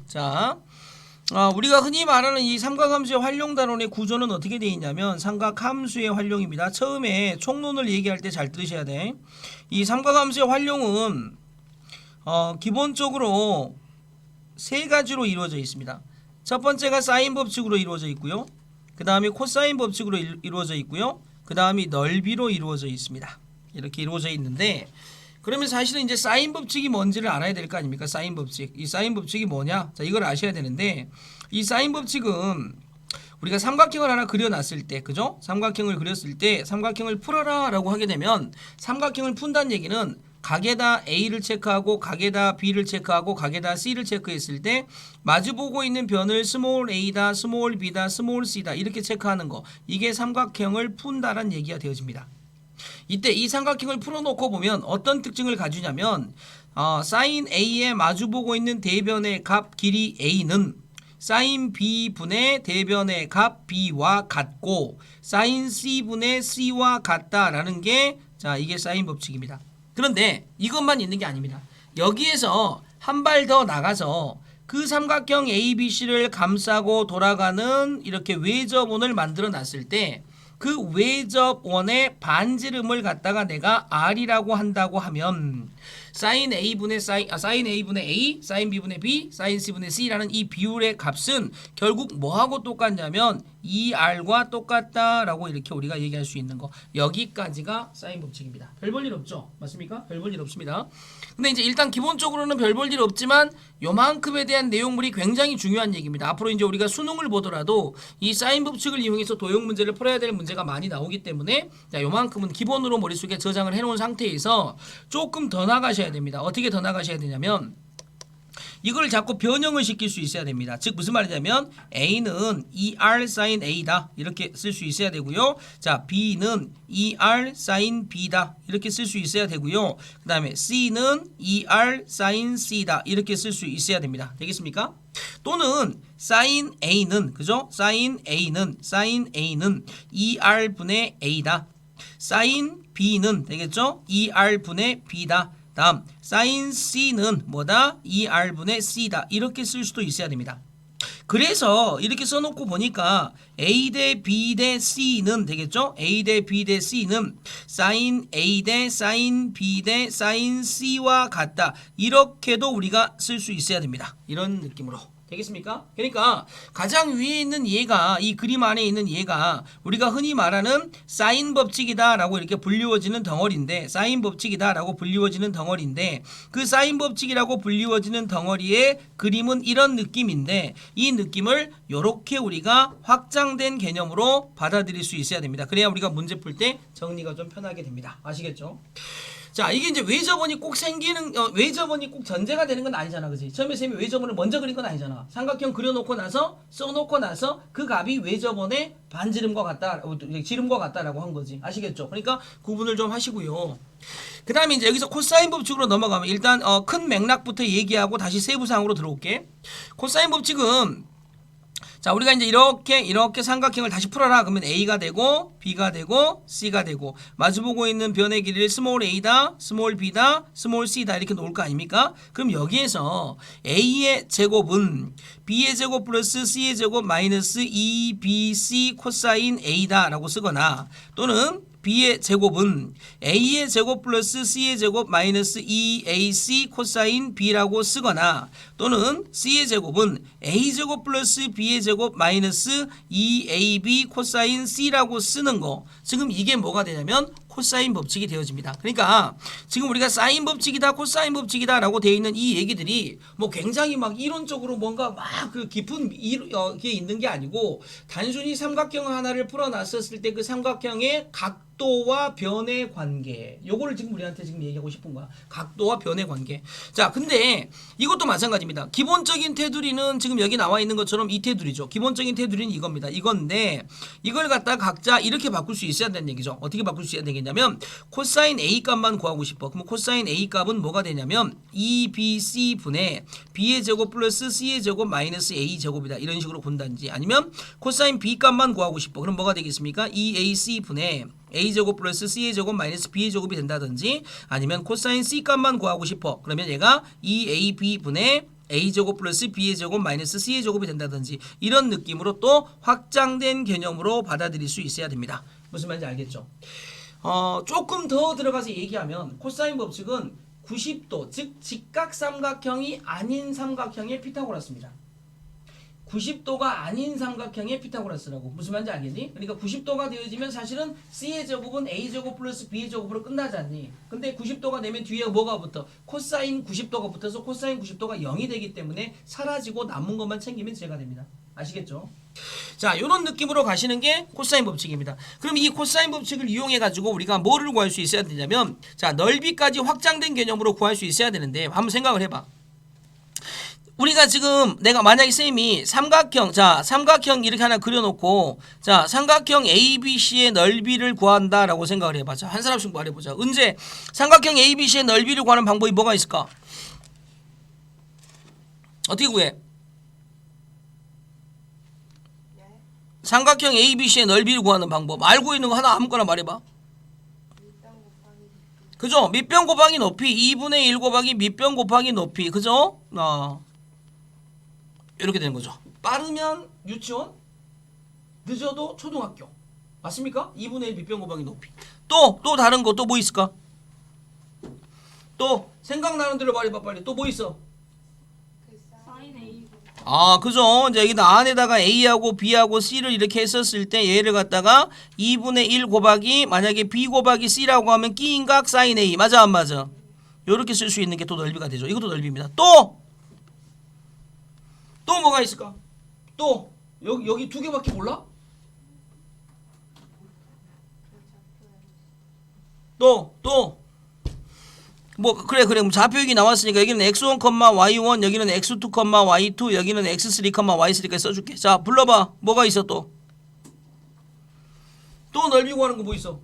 자, 우리가 흔히 말하는 이 삼각함수의 활용단원의 구조는 어떻게 되어 있냐면 삼각함수의 활용입니다. 처음에 총론을 얘기할 때 잘 들으셔야 돼. 이 삼각함수의 활용은 기본적으로 세 가지로 이루어져 있습니다. 첫 번째가 사인 법칙으로 이루어져 있고요. 그 다음에 코사인 법칙으로 이루어져 있고요. 그 다음이 넓이로 이루어져 있습니다. 이렇게 이루어져 있는데, 그러면 사실은 이제 사인 법칙이 뭔지를 알아야 될 거 아닙니까? 사인 법칙. 이 사인 법칙이 뭐냐? 자, 이걸 아셔야 되는데, 이 사인 법칙은 우리가 삼각형을 하나 그려놨을 때, 그죠? 삼각형을 그렸을 때 삼각형을 풀어라 라고 하게 되면, 삼각형을 푼다는 얘기는 각에다 A를 체크하고 각에다 B를 체크하고 각에다 C를 체크했을 때 마주보고 있는 변을 스몰 a다, 스몰 b다, 스몰 c다 이렇게 체크하는 거, 이게 삼각형을 푼다라는 얘기가 되어집니다. 이때 이 삼각형을 풀어놓고 보면 어떤 특징을 가지냐면 사인 a에 마주보고 있는 대변의 값 길이 a는 사인 b분의 대변의 값 b와 같고 사인 c분의 c와 같다라는 게, 자, 이게 사인 법칙입니다. 그런데 이것만 있는 게 아닙니다. 여기에서 한 발 더 나가서 그 삼각형 ABC를 감싸고 돌아가는 이렇게 외접원을 만들어 놨을 때 그 외접원의 반지름을 갖다가 내가 R이라고 한다고 하면 사인 A분의 A, 사인 B분의 B, 사인 C분의 C라는 이 비율의 값은 결국 뭐하고 똑같냐면 2R과 똑같다라고 이렇게 우리가 얘기할 수 있는 거. 여기까지가 사인 법칙입니다. 별 볼 일 없죠? 맞습니까? 별 볼 일 없습니다. 근데 이제 일단 기본적으로는 별 볼 일 없지만 요만큼에 대한 내용물이 굉장히 중요한 얘기입니다. 앞으로 이제 우리가 수능을 보더라도 이 사인 법칙을 이용해서 도형 문제를 풀어야 될 문제가 많이 나오기 때문에, 자, 요만큼은 기본으로 머릿속에 저장을 해놓은 상태에서 조금 더 나가셔야 됩니다. 어떻게 더 나가셔야 되냐면 이걸 자꾸 변형을 시킬 수 있어야 됩니다. 즉 무슨 말이냐면 A는 ER sin A다 이렇게 쓸 수 있어야 되고요. 자, B는 ER sin B다 이렇게 쓸 수 있어야 되고요. 그 다음에 C는 ER sin C다 이렇게 쓸 수 있어야 됩니다. 되겠습니까? 또는 sin A는, 그죠? sin A는 ER분의 A다. sin B는 되겠죠? ER분의 B다. 다음 sin C는 뭐다? ER분의 C다. 이렇게 쓸 수도 있어야 됩니다. 그래서 이렇게 써놓고 보니까 A 대 B 대 C는 되겠죠? A 대 B 대 C는 sin A 대 sin B 대 sin C와 같다. 이렇게도 우리가 쓸 수 있어야 됩니다. 이런 느낌으로. 되겠습니까? 그러니까 가장 위에 있는 얘가, 이 그림 안에 있는 얘가 우리가 흔히 말하는 사인 법칙이다 라고 이렇게 불리워지는 덩어리인데, 사인 법칙이다 라고 불리워지는 덩어리인데, 그 사인 법칙이라고 불리워지는 덩어리의 그림은 이런 느낌인데, 이 느낌을 이렇게 우리가 확장된 개념으로 받아들일 수 있어야 됩니다. 그래야 우리가 문제 풀 때 정리가 좀 편하게 됩니다. 아시겠죠? 자, 이게 이제 외접원이 꼭 생기는, 외접원이 꼭 전제가 되는 건 아니잖아, 그지? 처음에 쌤이 외접원을 먼저 그린 건 아니잖아. 삼각형 그려놓고 나서, 써놓고 나서 그 값이 외접원의 반지름과 같다, 지름과 같다라고 한 거지. 아시겠죠? 그러니까 구분을 좀 하시고요. 그 다음에 이제 여기서 코사인 법칙으로 넘어가면 일단 큰 맥락부터 얘기하고 다시 세부사항으로 들어올게. 코사인 법칙은, 자, 우리가 이제 이렇게 삼각형을 다시 풀어라. 그러면 A가 되고 B가 되고 C가 되고 마주보고 있는 변의 길이를 스몰 a다, 스몰 b다, 스몰 c다 이렇게 놓을 거 아닙니까? 그럼 여기에서 A의 제곱은 B의 제곱 플러스 C의 제곱 마이너스 2BC 코사인 A다 라고 쓰거나, 또는 B의 제곱은 A의 제곱 플러스 C의 제곱 마이너스 2AC 코사인 B라고 쓰거나, 또는 C의 제곱은 A제곱 플러스 B의 제곱 마이너스 2AB 코사인 C라고 쓰는 거. 지금 이게 뭐가 되냐면 코사인 법칙이 되어집니다. 그러니까 지금 우리가 사인 법칙이다, 코사인 법칙이다 라고 되어 있는 이 얘기들이 뭐 굉장히 막 이론적으로 뭔가 막 그 깊은 게 있는 게 아니고, 단순히 삼각형 하나를 풀어놨었을 때 그 삼각형의 각도와 변의 관계, 요거를 지금 우리한테 지금 얘기하고 싶은 거야. 각도와 변의 관계. 자, 근데 이것도 마찬가지입니다. 기본적인 테두리는 지금 여기 나와 있는 것처럼 이 테두리죠. 기본적인 테두리는 이겁니다. 이건데 이걸 갖다 각자 이렇게 바꿀 수 있어야 된다는 얘기죠. 어떻게 바꿀 수 있어야 되겠냐면 코사인 A 값만 구하고 싶어. 그럼 코사인 A 값은 뭐가 되냐면 2BC 분의 B의 제곱 플러스 C의 제곱 마이너스 A 제곱이다. 이런 식으로 본다든지, 아니면 코사인 B 값만 구하고 싶어. 그럼 뭐가 되겠습니까? 2AC 분의 A제곱 플러스 C제곱 마이너스 B제곱이 된다든지, 아니면 코사인 C 값만 구하고 싶어. 그러면 얘가 2AB 분의 a제곱 플러스 b의 제곱 마이너스 c의 제곱이 된다든지 이런 느낌으로 또 확장된 개념으로 받아들일 수 있어야 됩니다. 무슨 말인지 알겠죠? 조금 더 들어가서 얘기하면 코사인 법칙은 90도 즉 직각삼각형이 아닌 삼각형의 피타고라스입니다. 90도가 아닌 삼각형의 피타고라스라고. 무슨 말인지 알겠니? 그러니까 90도가 되어지면 사실은 C의 제곱은 A제곱 플러스 B의 제곱으로 끝나지 않니? 근데 90도가 되면 뒤에 뭐가 붙어? 코사인 90도가 붙어서 코사인 90도가 0이 되기 때문에 사라지고 남은 것만 챙기면 제가 됩니다. 아시겠죠? 자, 이런 느낌으로 가시는 게 코사인 법칙입니다. 그럼 이 코사인 법칙을 이용해 가지고 우리가 뭐를 구할 수 있어야 되냐면, 자, 넓이까지 확장된 개념으로 구할 수 있어야 되는데 한번 생각을 해봐. 우리가 지금 내가 만약에 쌤이 삼각형, 자, 삼각형 이렇게 하나 그려놓고, 자, 삼각형 ABC의 넓이를 구한다라고 생각을 해봐. 자, 한 사람씩 말해보자. 은재, 삼각형 ABC의 넓이를 구하는 방법이 뭐가 있을까? 어떻게 구해? 삼각형 ABC의 넓이를 구하는 방법. 알고 있는 거 하나 아무거나 말해봐. 그죠? 밑변 곱하기 높이 2분의 1 곱하기 밑변 곱하기 높이. 그죠? 이렇게 되는 거죠. 빠르면 유치원, 늦어도 초등학교. 맞습니까? 2분의 1 밑변 곱하기 높이. 또 다른 거 또 뭐 있을까? 또 생각나는 대로 말해봐 빨리. 또 뭐 있어? 그죠? 이제 여기다 안에다가 A하고 B하고 C를 이렇게 했었을 때 얘를 갖다가 2분의 1 곱하기 만약에 B 곱하기 C라고 하면 끼인각 사인 A. 맞아 안 맞아? 요렇게 쓸 수 있는 게 또 넓이가 되죠. 이것도 넓이입니다. 또 뭐가 있을까? 또 여기 두 개밖에 몰라? 뭐 그래 그럼 좌표역이 나왔으니까 여기는 x1, y1 여기는 x2, y2 여기는 x3, y3까지 써줄게. 자 불러봐. 뭐가 있어 또 넓이 구하는 거 뭐 있어?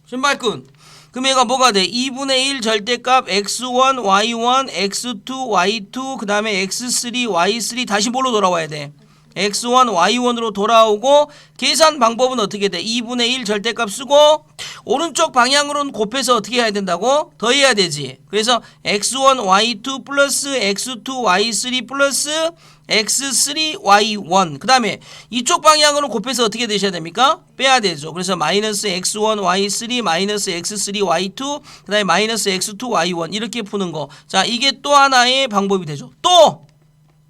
신발끈. 그럼 얘가 뭐가 돼? 2분의 1 절대값 x1, y1, x2, y2 그 다음에 x3, y3 다시 뭘로 돌아와야 돼? x1, y1으로 돌아오고 계산 방법은 어떻게 돼? 2분의 1 절대값 쓰고 오른쪽 방향으로는 곱해서 어떻게 해야 된다고? 더해야 되지. 그래서 x1, y2 플러스 x2, y3 플러스 x3, y1 그 다음에 이쪽 방향으로 곱해서 어떻게 되셔야 됩니까? 빼야 되죠. 그래서 마이너스 x1, y3 마이너스 x3, y2 그 다음에 마이너스 x2, y1 이렇게 푸는 거. 자 이게 또 하나의 방법이 되죠. 또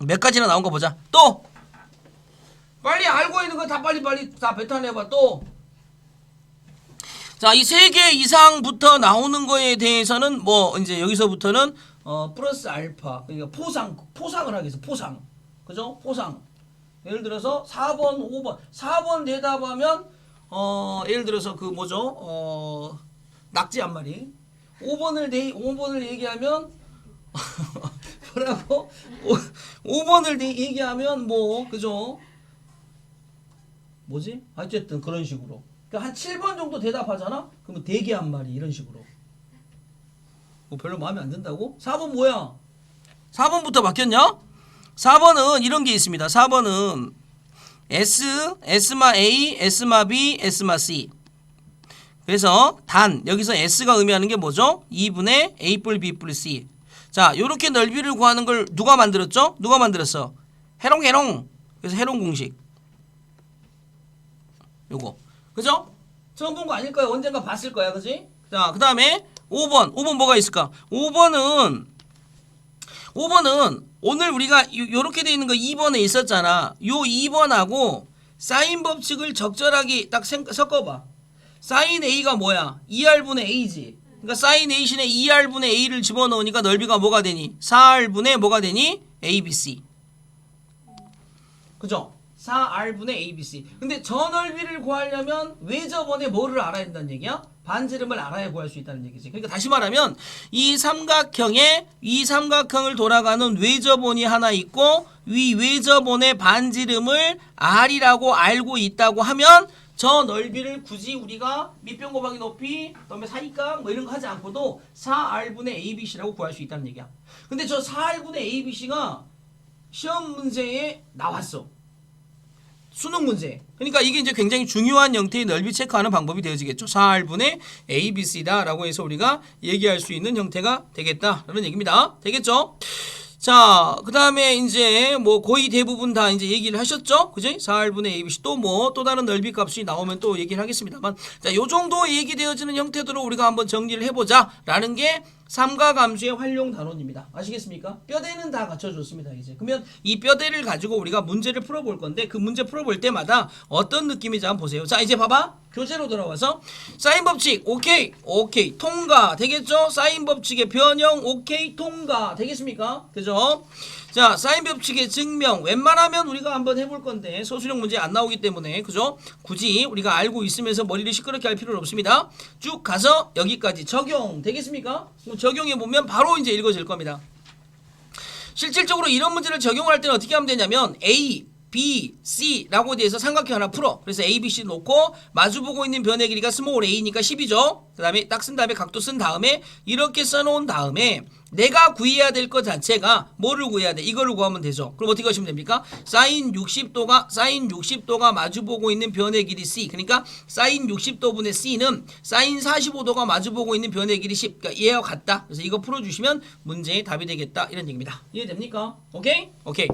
몇 가지나 나온 거 보자. 또 빨리 알고 있는 거 다 빨리 다 뱉어내봐. 또 자, 이 3개 이상부터 나오는 거에 대해서는 뭐 이제 여기서부터는 플러스 알파 그러니까 포상을 하겠어. 포상. 그죠? 포상. 예를 들어서 4번, 5번. 4번 대답하면 예를 들어서 그 뭐죠? 낙지 한 마리. 5번을 얘기하면 뭐라고? 5번을 얘기하면 뭐 그죠? 뭐지? 어쨌든 그런 식으로. 그러니까 한 7번 정도 대답하잖아? 그러면 대게 한 마리 이런 식으로. 뭐 별로 마음에 안 든다고? 4번 뭐야? 4번부터 바뀌었냐? 4번은 이런 게 있습니다. 4번은 S마 A, S마 B, S마 C. 그래서 여기서 S가 의미하는 게 뭐죠? 2분의 A 뿔 B 뿔 C. 자, 요렇게 넓이를 구하는 걸 누가 만들었죠? 누가 만들었어? 해롱. 그래서 해롱 공식. 요거. 그죠? 처음 본 거 아닐까요? 언젠가 봤을 거야. 그지? 자, 그 다음에 5번 뭐가 있을까? 5번은 오늘 우리가 요렇게 돼 있는 거 2번에 있었잖아. 요 2번하고 사인 법칙을 적절하게 딱 섞어봐. 사인 A가 뭐야? 2R분의 A지. 그러니까 사인 A신에 2R분의 A를 집어넣으니까 넓이가 뭐가 되니? 4R분의 뭐가 되니? ABC. 그죠? 4R분의 ABC. 근데 저 넓이를 구하려면 외접원의 뭐를 알아야 된다는 얘기야? 반지름을 알아야 구할 수 있다는 얘기지. 그러니까 다시 말하면 이 삼각형을 돌아가는 외접원이 하나 있고 위 외접원의 반지름을 R이라고 알고 있다고 하면 저 넓이를 굳이 우리가 밑변 곱하기 높이 그다음에 사이각 뭐 이런 거 하지 않고도 4R분의 ABC라고 구할 수 있다는 얘기야. 근데 저 4R분의 ABC가 시험 문제에 나왔어. 수능 문제. 그러니까 이게 이제 굉장히 중요한 형태의 넓이 체크하는 방법이 되어지겠죠. 4R분의 ABC다라고 해서 우리가 얘기할 수 있는 형태가 되겠다라는 얘기입니다. 되겠죠? 자, 그 다음에 이제 뭐 거의 대부분 다 이제 얘기를 하셨죠? 그죠? 4R분의 ABC 또 뭐 또 다른 넓이 값이 나오면 또 얘기를 하겠습니다만. 자, 요 정도 얘기되어지는 형태대로 우리가 한번 정리를 해보자. 라는 게 삼가함수의 활용 단원입니다. 아시겠습니까? 뼈대는 다 갖춰줬습니다. 이제 그러면 이 뼈대를 가지고 우리가 문제를 풀어볼 건데 그 문제 풀어볼 때마다 어떤 느낌인지 한번 보세요. 자, 이제 봐봐. 교재로 돌아와서 사인 법칙 오케이 통과 되겠죠? 사인 법칙의 변형 오케이 통과 되겠습니까? 그죠? 자, 사인 법칙의 증명 웬만하면 우리가 한번 해볼 건데 소수령 문제 안 나오기 때문에 그죠? 굳이 우리가 알고 있으면서 머리를 시끄럽게 할 필요는 없습니다. 쭉 가서 여기까지 적용 되겠습니까? 적용해 보면 바로 이제 읽어질 겁니다. 실질적으로 이런 문제를 적용할 때는 어떻게 하면 되냐면 A, B, C라고 돼서 삼각형 하나 풀어. 그래서 A, B, C 놓고 마주보고 있는 변의 길이가 스몰 a니까 10이죠. 그 다음에 딱 쓴 다음에 각도 쓴 다음에 이렇게 써놓은 다음에 내가 구해야 될 것 자체가 뭐를 구해야 돼? 이거를 구하면 되죠. 그럼 어떻게 하시면 됩니까? 사인 60도가 마주보고 있는 변의 길이 C. 그러니까 사인 60도분의 C는 사인 45도가 마주보고 있는 변의 길이 10. 그러니까 얘와 같다. 그래서 이거 풀어주시면 문제의 답이 되겠다. 이런 얘기입니다. 이해됩니까? 오케이? 오케이.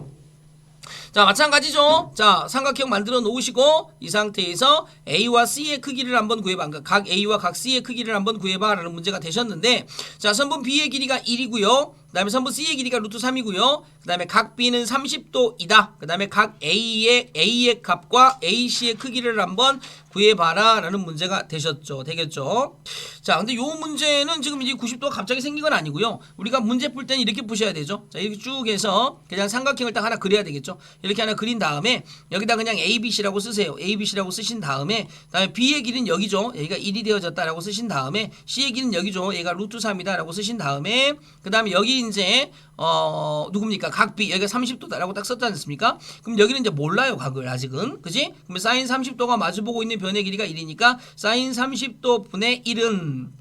자, 마찬가지죠. 자, 삼각형 만들어 놓으시고 이 상태에서 A와 C의 크기를 한번 구해봐. 그러니까 각 A와 각 C의 크기를 한번 구해봐 라는 문제가 되셨는데, 자, 선분 B의 길이가 1이고요. 그 다음에 선분 C의 길이가 루트 3이고요. 그 다음에 각 B는 30도이다. 그 다음에 각 A의 값과 AC의 크기를 한번 구해봐라 라는 문제가 되셨죠. 되겠죠. 자, 근데 요 문제는 지금 이제 90도가 갑자기 생긴 건 아니고요. 우리가 문제 풀 때는 이렇게 푸셔야 되죠. 자, 이렇게 쭉 해서 그냥 삼각형을 딱 하나 그려야 되겠죠. 이렇게 하나 그린 다음에 여기다 그냥 ABC라고 쓰세요. ABC라고 쓰신 다음에 그다음에 B의 길이는 여기죠. 여기가 1이 되어졌다라고 쓰신 다음에 C의 길이는 여기죠. 얘가 루트 3이다라고 쓰신 다음에 그다음에 여기 이제 누굽니까? 각 B 여기가 30도다라고 딱 썼지 않습니까? 그럼 여기는 이제 몰라요, 각을 아직은. 그지? 그러면 사인 30도가 마주보고 있는 변의 길이가 1이니까 사인 30도 분의 1은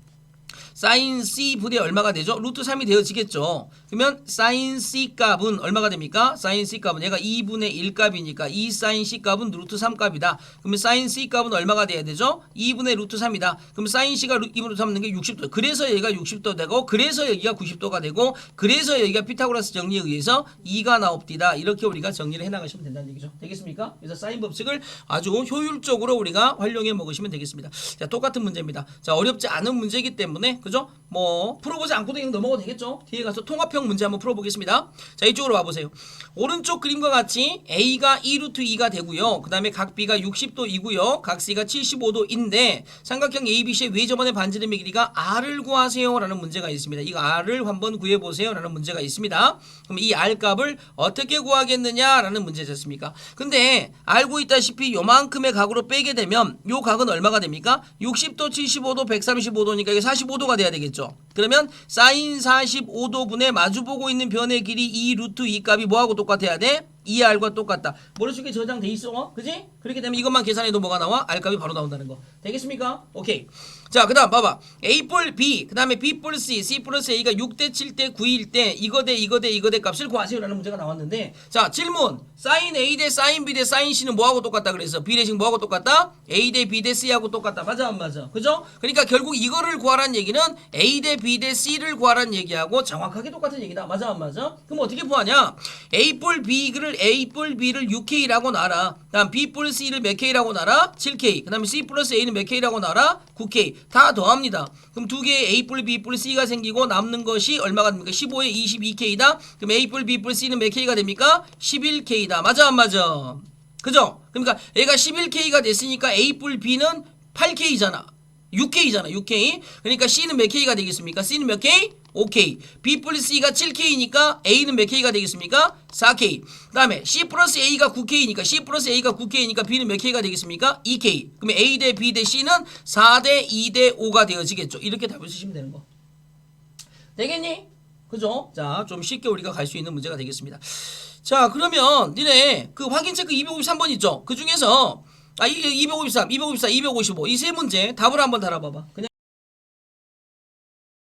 사인 C 분의 얼마가 되죠? 루트 3이 되어지겠죠. 그러면 사인 C 값은 얼마가 됩니까? 사인 C 값은 얘가 2분의 1 값이니까 2 사인 C 값은 루트 3 값이다. 그러면 사인 C 값은 얼마가 돼야 되죠? 2분의 루트 3이다. 그럼 사인 C가 2분의 루트 3 는 게 60도. 그래서 여기가 60도 되고 그래서 여기가 90도가 되고 그래서 여기가 피타고라스 정리에 의해서 2가 나옵니다. 이렇게 우리가 정리를 해나가시면 된다는 얘기죠. 되겠습니까? 그래서 사인 법칙을 아주 효율적으로 우리가 활용해 먹으시면 되겠습니다. 자, 똑같은 문제입니다. 자, 어렵지 않은 문제이기 때문에 그죠? 뭐 풀어보지 않고도 그냥 넘어가도 되겠죠. 뒤에 가서 통합형 문제 한번 풀어보겠습니다. 자, 이쪽으로 와보세요. 오른쪽 그림과 같이 A가 2루트 2가 되고요. 그 다음에 각 B가 60도이고요. 각 C가 75도인데 삼각형 ABC의 외접원의 반지름의 길이가 R을 구하세요 라는 문제가 있습니다. 이거 R을 한번 구해보세요 라는 문제가 있습니다. 그럼 이 R 값을 어떻게 구하겠느냐 라는 문제였습니까? 근데 알고 있다시피 요만큼의 각으로 빼게 되면 요 각은 얼마가 됩니까? 60도, 75도, 135도니까 이게 45도가 돼야 되겠죠. 그러면 사인 45도분의 마주보고 있는 변의 길이 2 루트 2 값이 뭐하고 똑같아야 돼? 2R과 똑같다. 머릿속에 저장돼 있어. 그지? 그렇게 되면 이것만 계산해도 뭐가 나와? R 값이 바로 나온다는 거. 되겠습니까? 오케이. 자, 그 다음 봐봐. A 뿔 B, 그 다음에 B 뿔 C, C 플러스 A가 6대 7대 9일 때 이거 대 값을 구하세요 라는 문제가 나왔는데, 자, 질문. 사인 A 대 사인 B 대 사인 C는 뭐하고 똑같다 그래서 B 대신 뭐하고 똑같다? A 대 B 대 C하고 똑같다. 맞아 안 맞아? 그죠? 그러니까 결국 이거를 구하라는 얘기는 A 대 B 대 C를 구하라는 얘기하고 정확하게 똑같은 얘기다. 맞아 안 맞아? 그럼 어떻게 구하냐? A 뿔 B를 6K라고 놔라. 다음 B 뿔 C를 몇 K라고 놔라? 7K. 그 다음에 C 플러스 A는 몇 K라고 놔라? 9K. 다 더합니다. 그럼 두 개의 A 뿔 B 뿔 C가 생기고 남는 것이 얼마가 됩니까? 15에 22K다. 그럼 A 뿔 B 뿔 C는 몇 K가 됩니까? 11K다. 맞아 안 맞아? 그죠? 그러니까 얘가 11K가 됐으니까 A 뿔 B는 8K잖아. 6K잖아. 6K. 그러니까 C는 몇 K가 되겠습니까? C는 몇 K? 5K. B 플러스 C가 7K니까 A는 몇 K가 되겠습니까? 4K. 그 다음에 C 플러스 A가 9K니까 C 플러스 A가 9K니까 B는 몇 K가 되겠습니까? 2K. 그러면 A 대 B 대 C는 4대 2 대 5가 되어지겠죠. 이렇게 답을 쓰시면 되는 거. 되겠니? 그죠? 자, 좀 쉽게 우리가 갈 수 있는 문제가 되겠습니다. 자, 그러면 니네 그 확인 체크 253번 있죠? 그 중에서 253, 254, 255 이 세 문제 답을 한번 달아봐봐. 그냥